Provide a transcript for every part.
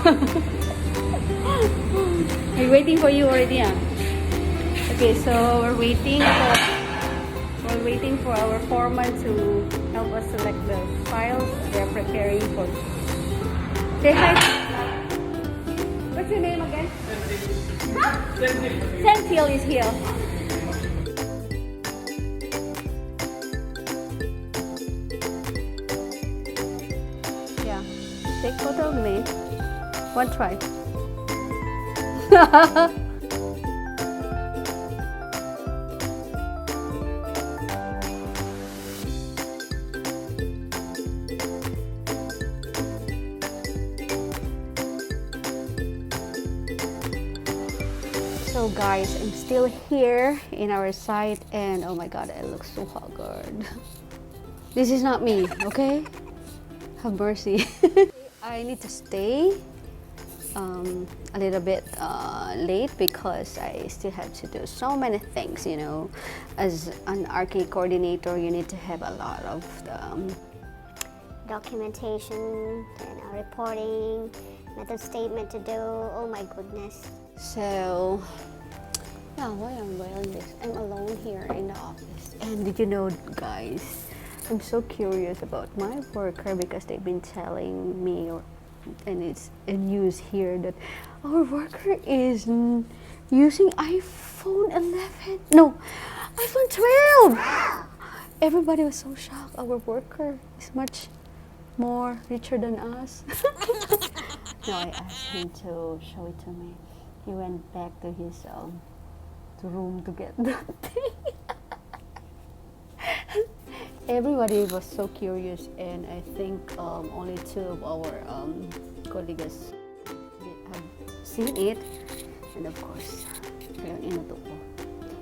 I'm waiting for you already, ah. Okay, so we're waiting for our foreman to help us select the files. They're preparing for. Say hi. What's your name again? Senthil is here. Yeah. Take photo of me. One try. So guys, I'm still here in our site and oh my god, I look so haggard. This is not me, okay? Have mercy. I need to stay a little bit late because I still have to do so many things, you know. As an arcade coordinator, you need to have a lot of documentation and reporting, method statement to do. Oh my goodness. So, yeah, why am I doing this? I'm alone here in the office. And did you know, guys, I'm so curious about my worker because they've been telling me, and it's in news here, that our worker is using iPhone 11. No, iPhone 12. Everybody was so shocked. Our worker is much more richer than us. No, I asked him to show it to me. He went back to his room to get that thing. Everybody was so curious, and I think only two of our colleagues have seen it, and of course, yung inuto ko.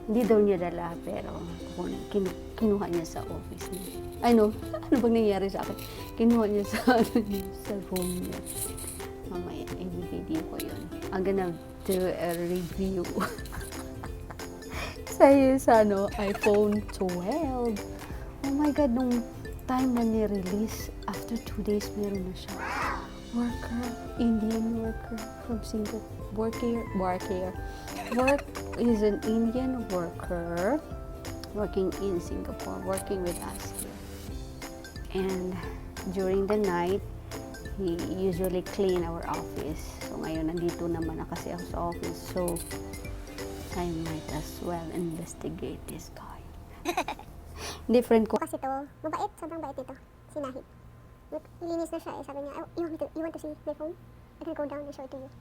Hindi daw niya dala, pero kinuha niya sa office niya. I know, ano bang nangyari sa akin? Kinuha niya sa room niya. Mamaya, i-video ko yun. I'm gonna do a review sa iPhone 12. Oh my god, nung time na ni-release, after 2 days, meron na siya. Worker, Indian worker from Singapore. Work is an Indian worker working in Singapore, working with us here. And during the night, he usually clean our office. So ngayon, nandito naman na kasi ako sa office. So, I might as well investigate this guy. Different ko. Kasi to, mabait, sobrang bait nito. Si Nahid. Linis na siya eh. Sabi niya, you want to see my phone? I can go down and show it to you.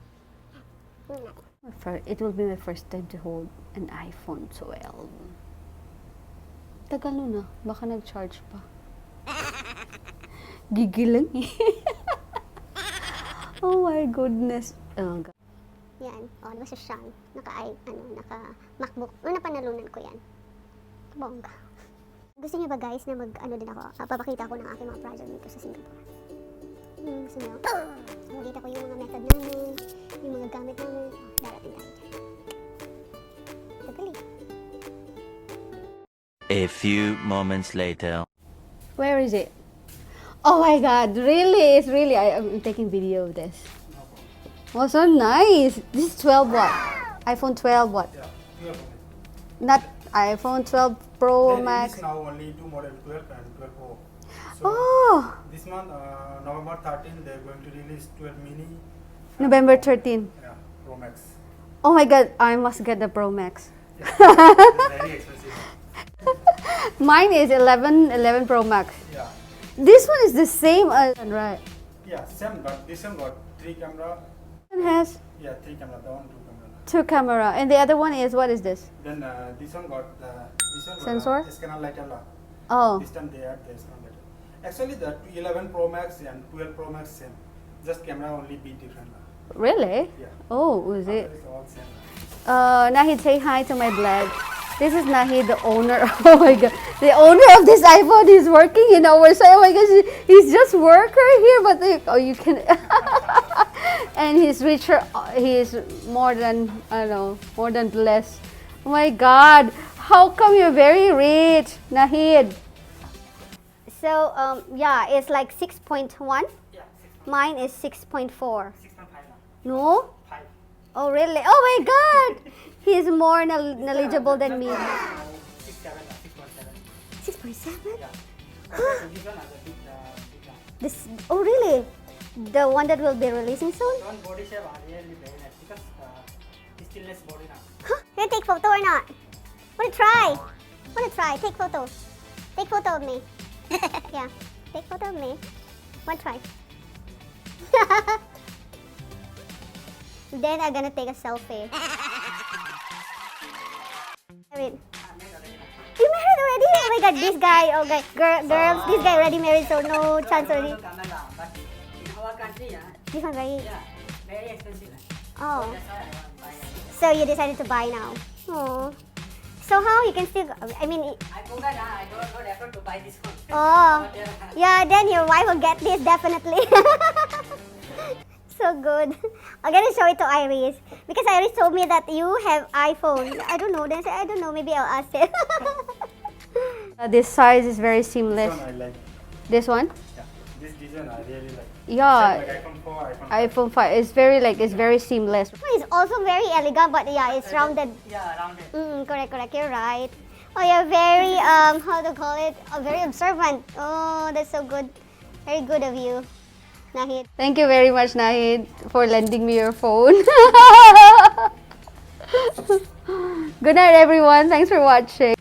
It will be my first time to hold an iPhone 12. Tagal nun na. Baka nag-charge pa. Gigil lang eh. Oh my goodness. Oh God. Yan. Oh, diba si Sean? Naka-MacBook. Napanalunan ko yan. Bongga. Gusto niyo ba guys na din ako? Papakita ko ng aking mga project dito sa Singapore. Gusto niyo? Makikita ko yung mga method namin, yung mga gamit namin. Darating tayo dyan. Tagali. A few moments later. Where is it? Oh my god, really? It's really, I'm taking video of this. Oh, so nice. This is 12 what? iPhone 12 what? Yeah, 12. Not iPhone 12 Pro Then Max. It is now only two model, 12 and 12 Pro. So Oh, this month, November 13, they are going to release 12 mini. November 13. Yeah, Pro Max. Oh my god, I must get the Pro Max. Yeah, it's very expensive. Mine is 11 Pro Max. Yeah, This one is the same as, right? yeah, same, but this one got 3 camera. It has Yeah, 3 camera, that one 2 camera. 2 camera. And the other one is, what is this? Then this one got Sensor? scanner light. Oh, This time they add the scanner light. Actually, the 11 Pro Max and 12 Pro Max same. Just camera only be different. really? Yeah. Oh, is it? It's all same. Nahid, say hi to my blog. This is Nahid, the owner. Oh my god, the owner of this iPhone is working in our site. Oh my gosh, he's just worker here, but you can. And he's richer. He's more than more than blessed. Oh my god, how come you're very rich, Nahid? So yeah, it's like 6.1. Yeah, Mine is 6.4. 6.5 now. No? 5. Oh, really? Oh my God! He's more knowledgeable than me. 6.7. 6.7? Yeah. This one has a big one. This. Oh, really? The one that will be releasing soon? This one body shape are really very nice because still less body now. Huh? You gonna take photo or not? Wanna try? Take photo. Take photo of me. Yeah. Take photo of me. Wanna try? Then I'm gonna take a selfie. I mean, you married already? Oh my God, this guy. Oh God, girls, this guy already married, so no chance already. Canada, but in our country, This one very. very expensive. Oh, That's why I want to buy it. so you decided to buy now? Oh. So how you can still? I mean, I forgot, I don't know effort to buy this one. oh, But, yeah. Then your wife will get this definitely. So good. I'm gonna show it to Iris because Iris told me that you have iPhone. I don't know. Then I said, I don't know. Maybe I'll ask him. This size is very This seamless. one I like. This one? Yeah. This design I really like. Yeah. Like iPhone 4, iPhone 5. iPhone 5 is very it's very seamless. It's also very elegant, but yeah, it's rounded. yeah, rounded. Correct. You're right. Oh, you're very how to call it? Very observant. Oh, that's so good. Very good of you, Nahid. Thank you very much, Nahid, for lending me your phone. Good night, everyone. Thanks for watching.